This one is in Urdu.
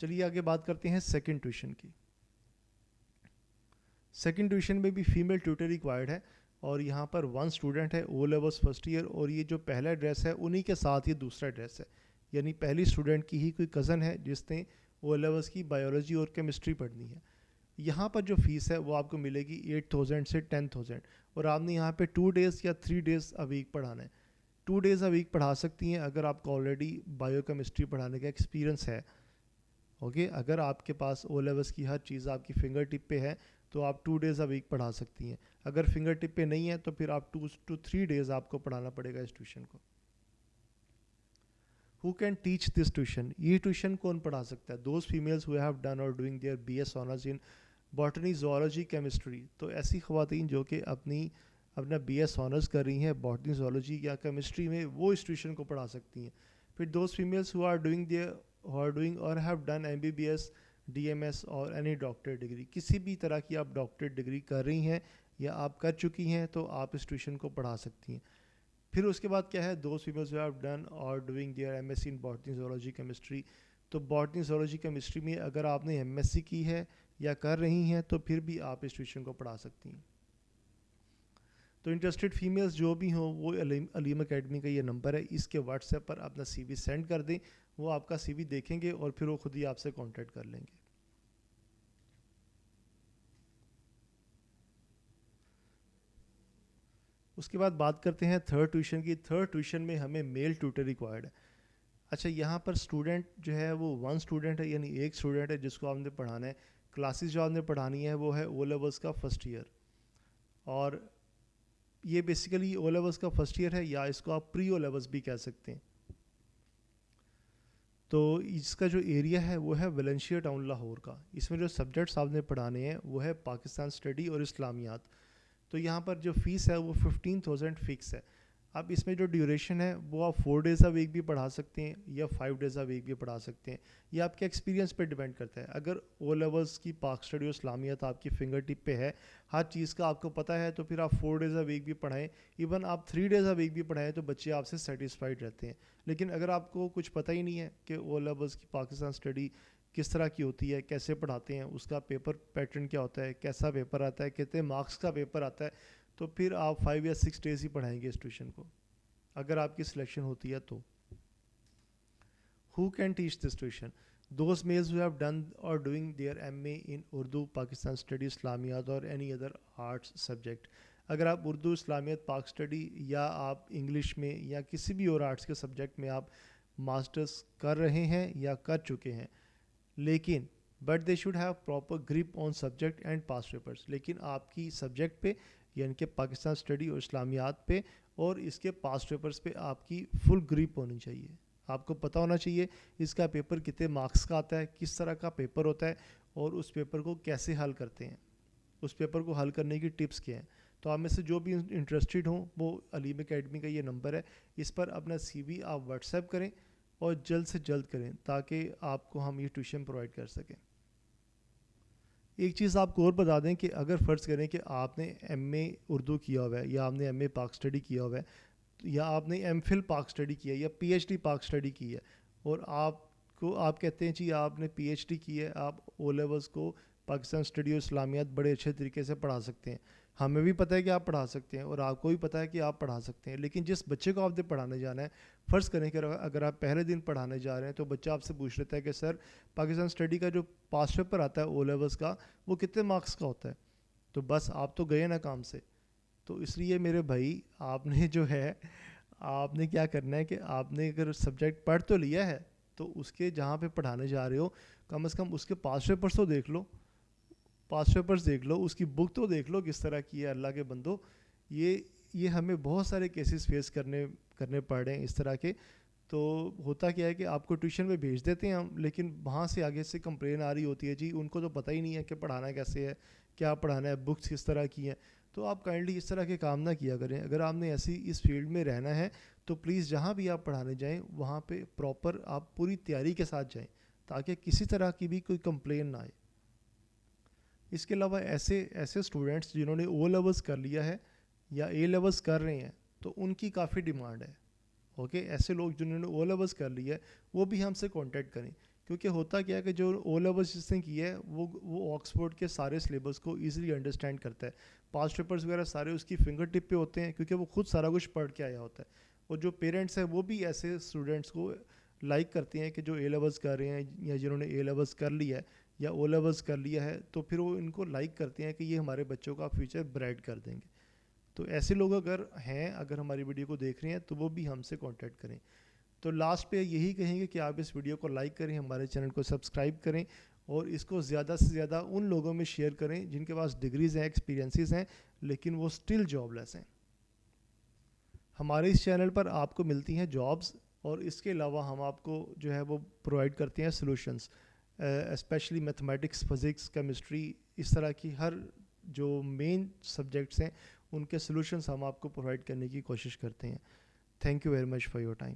چلیے آگے بات کرتے ہیں سیکنڈ ٹیوشن کی. سیکنڈ ٹیوشن میں بھی فیمیل ٹیوٹر ریکوائرڈ ہے اور یہاں پر 1 اسٹوڈنٹ ہے او لیولس فرسٹ ایئر, اور یہ جو پہلا ایڈریس ہے انہی کے ساتھ یہ دوسرا ایڈریس ہے, یعنی پہلی اسٹوڈنٹ کی ہی کوئی کزن ہے جس نے او لیولس کی بایولوجی اور کیمسٹری پڑھنی ہے. یہاں پر جو فیس ہے وہ آپ کو ملے گی 8,000 سے 10,000, اور آپ نے یہاں پہ 2 days یا 3 days a week پڑھانا ہے. 2 days a week پڑھا سکتی ہیں اگر آپ کو آلریڈی بایو کیمسٹری پڑھانے کا ایکسپیرینس ہے. اوکے, اگر آپ کے پاس او لیولس کی ہر چیز آپ کی فنگر ٹپ پہ ہے تو آپ 2 days a week پڑھا سکتی ہیں. اگر فنگر ٹپ پہ نہیں ہے تو پھر آپ 2 to 3 days آپ کو پڑھانا پڑے گا اس ٹیوشن کو. Who can teach this tuition? یہ ٹیوشن کون پڑھا سکتا ہے؟ Those females who have done or doing their BS honors in botany, zoology, chemistry. تو ایسی خواتین جو کہ اپنا BS honors کر رہی ہیں botany, zoology یا chemistry میں, وہ اس ٹیوشن کو پڑھا سکتی ہیں. پھر those females who are doing or have done MBBS, DMS اور any doctorate degree. کسی بھی طرح کی آپ ڈاکٹریٹ ڈگری کر رہی ہیں یا آپ کر چکی ہیں تو آپ اس ٹیوشن کو پڑھا سکتی ہیں. پھر اس کے بعد کیا ہے, those females who have done or doing their MSc in botany, zoology, chemistry. تو botany, zoology, chemistry میں اگر آپ نے MSc کی ہے یا کر رہی ہیں تو پھر بھی آپ اس ٹیوشن کو پڑھا سکتی ہیں. تو انٹرسٹڈ فیمیلز جو بھی ہوں وہ علیم اکیڈمی کا یہ نمبر ہے, اس کے واٹس ایپ پر اپنا سی وی سینڈ کر دیں, وہ آپ کا سی وی دیکھیں گے اور پھر وہ خود ہی آپ سے کانٹیکٹ کر لیں گے. اس کے بعد بات کرتے ہیں تھرڈ ٹیوشن کی. تھرڈ ٹیوشن میں ہمیں میل ٹیوٹر ریکوائرڈ ہے. اچھا, یہاں پر اسٹوڈنٹ جو ہے وہ 1 اسٹوڈنٹ ہے, یعنی ایک اسٹوڈنٹ ہے جس کو آپ نے پڑھانا ہے. کلاسز جو آپ نے پڑھانی ہے وہ ہے او لیولس کا فرسٹ ایئر, اور یہ بیسیکلی او لیولس کا فرسٹ ایئر ہے یا اس کو آپ پری او لیولس بھی کہہ سکتے ہیں. تو اس کا جو ایریا ہے وہ ہے ویلنشیا ٹاؤن لاہور کا. اس میں جو سبجیکٹس آپ نے پڑھانے ہیں وہ ہے پاکستان اسٹڈی اور اسلامیات. تو یہاں پر جو فیس ہے وہ 15,000 فکس ہے. اب اس میں جو ڈیوریشن ہے وہ آپ 4 days a week بھی پڑھا سکتے ہیں یا 5 days a week بھی پڑھا سکتے ہیں, یہ آپ کے ایکسپیرینس پہ ڈیپینڈ کرتا ہے. اگر او لیولس کی پاک اسٹڈی اور اسلامیات آپ کی فنگر ٹپ پہ ہے, ہر چیز کا آپ کو پتہ ہے, تو پھر آپ 4 days a week بھی پڑھائیں, ایون آپ 3 days a week بھی پڑھائیں تو بچے آپ سے سیٹسفائڈ رہتے ہیں. لیکن اگر آپ کو کچھ پتہ ہی نہیں ہے کہ او لیولس کی پاکستان اسٹڈی کس طرح کی ہوتی ہے, کیسے پڑھاتے ہیں, اس کا پیپر پیٹرن کیا ہوتا ہے, کیسا پیپر آتا ہے, کتنے مارکس کا پیپر آتا ہے, تو پھر آپ 5 یا 6 days ہی پڑھائیں گے اس ٹیوشن کو اگر آپ کی سلیکشن ہوتی ہے تو. Who can teach this tuition? Those males who have done or doing their MA in Urdu, Pakistan Study, Islamiyat or any other arts subject. اگر آپ اردو, اسلامیت, پاک اسٹڈی یا آپ انگلش میں یا کسی بھی اور آرٹس کے سبجیکٹ میں آپ ماسٹرس کر رہے ہیں یا کر چکے ہیں, لیکن but they should have proper grip on subject and pass papers. لیکن آپ کی سبجیکٹ پہ یعنی کہ پاکستان اسٹڈی اور اسلامیات پہ اور اس کے پاس پیپرز پہ آپ کی فل گریپ ہونی چاہیے. آپ کو پتہ ہونا چاہیے اس کا پیپر کتنے مارکس کا آتا ہے, کس طرح کا پیپر ہوتا ہے, اور اس پیپر کو کیسے حل کرتے ہیں, اس پیپر کو حل کرنے کی ٹپس کیا ہیں. تو آپ میں سے جو بھی انٹرسٹڈ ہوں وہ علیم اکیڈمی کا یہ نمبر ہے, اس پر اپنا سی وی آپ واٹس ایپ کریں اور جلد سے جلد کریں تاکہ آپ کو ہم یہ ٹیوشن پرووائڈ کر سکیں. ایک چیز آپ کو اور بتا دیں کہ اگر فرض کریں کہ آپ نے ایم اے اردو کیا ہوا ہے یا آپ نے ایم اے پاک اسٹڈی کیا ہوا ہے یا آپ نے ایم فل پاک اسٹڈی کیا ہے یا پی ایچ ڈی پاک اسٹڈی کی ہے, اور آپ کہتے ہیں جی آپ نے پی ایچ ڈی کی ہے, آپ او لیولس کو پاکستان اسٹڈی اور اسلامیات بڑے اچھے طریقے سے پڑھا سکتے ہیں, ہمیں بھی پتہ ہے کہ آپ پڑھا سکتے ہیں اور آپ کو بھی پتہ ہے کہ آپ پڑھا سکتے ہیں, لیکن جس بچے کو آپ نے پڑھانے جانا ہے, فرض کریں کہ اگر آپ پہلے دن پڑھانے جا رہے ہیں تو بچہ آپ سے پوچھ لیتا ہے کہ سر پاکستان اسٹڈی کا جو پاس پیپر آتا ہے او لیولس کا وہ کتنے مارکس کا ہوتا ہے, تو بس آپ تو گئے نا کام سے. تو اس لیے میرے بھائی آپ نے جو ہے آپ نے کیا کرنا ہے کہ آپ نے اگر سبجیکٹ پڑھ تو لیا ہے تو اس کے جہاں پہ پڑھانے جا رہے ہو کم از کم اس کے پاس پیپرس تو دیکھ لو, اس کی بک تو دیکھ لو کس طرح کی ہے. اللہ کے بندو, یہ ہمیں بہت سارے کیسز فیس کرنے پڑ رہے ہیں اس طرح کے. تو ہوتا کیا ہے کہ آپ کو ٹیوشن پہ بھیج دیتے ہیں ہم, لیکن وہاں سے آگے سے کمپلین آ رہی ہوتی ہے جی ان کو تو پتہ ہی نہیں ہے کہ پڑھانا کیسے ہے, کیا پڑھانا ہے, بکس کس طرح کی ہیں. تو آپ کائنڈلی اس طرح کے کام نہ کیا کریں. اگر آپ نے ایسی اس فیلڈ میں رہنا ہے تو پلیز جہاں بھی آپ پڑھانے جائیں وہاں پہ پراپر آپ پوری تیاری کے ساتھ جائیں تاکہ کسی طرح کی بھی کوئی کمپلین نہ آئے. اس کے علاوہ ایسے اسٹوڈنٹس جنہوں نے او لیولس کر لیا ہے یا اے لیولس کر رہے ہیں تو ان کی کافی ڈیمانڈ ہے. اوکے, ایسے لوگ جنہوں نے او لیولس کر لیا ہے وہ بھی ہم سے کانٹیکٹ کریں, کیونکہ ہوتا کیا ہے کہ جو او لیولس جس نے کی ہے وہ آکسفورڈ کے سارے سلیبس کو ایزیلی انڈرسٹینڈ کرتا ہے. پاسٹ پیپرز وغیرہ سارے اس کی فنگر ٹپ پہ ہوتے ہیں کیونکہ وہ خود سارا کچھ پڑھ کے آیا ہوتا ہے. اور جو پیرنٹس ہیں وہ بھی ایسے اسٹوڈنٹس کو لائک کرتے ہیں کہ جو اے لیولس کر رہے ہیں یا جنہوں نے اے لیولس کر لیا ہے یا او لیولس کر لیا ہے, تو پھر وہ ان کو لائک کرتے ہیں کہ یہ ہمارے بچوں کا فیوچر برائٹ کر دیں گے. تو ایسے لوگ اگر ہیں, اگر ہماری ویڈیو کو دیکھ رہے ہیں, تو وہ بھی ہم سے کانٹیکٹ کریں. تو لاسٹ پہ یہی کہیں گے کہ آپ اس ویڈیو کو لائک کریں, ہمارے چینل کو سبسکرائب کریں اور اس کو زیادہ سے زیادہ ان لوگوں میں شیئر کریں جن کے پاس ڈگریز ہیں, ایکسپیرینسز ہیں, لیکن وہ اسٹل جاب لیس ہیں. ہمارے اس چینل پر آپ کو ملتی ہیں جابس, اور اس کے علاوہ ہم آپ کو جو ہے وہ پرووائڈ کرتے ہیں solutions, especially mathematics, physics, chemistry, اس طرح کی ہر جو مین سبجیکٹس ہیں ان کے سلوشنس ہم آپ کو پرووائڈ کرنے کی کوشش کرتے ہیں. Thank you very much for your time.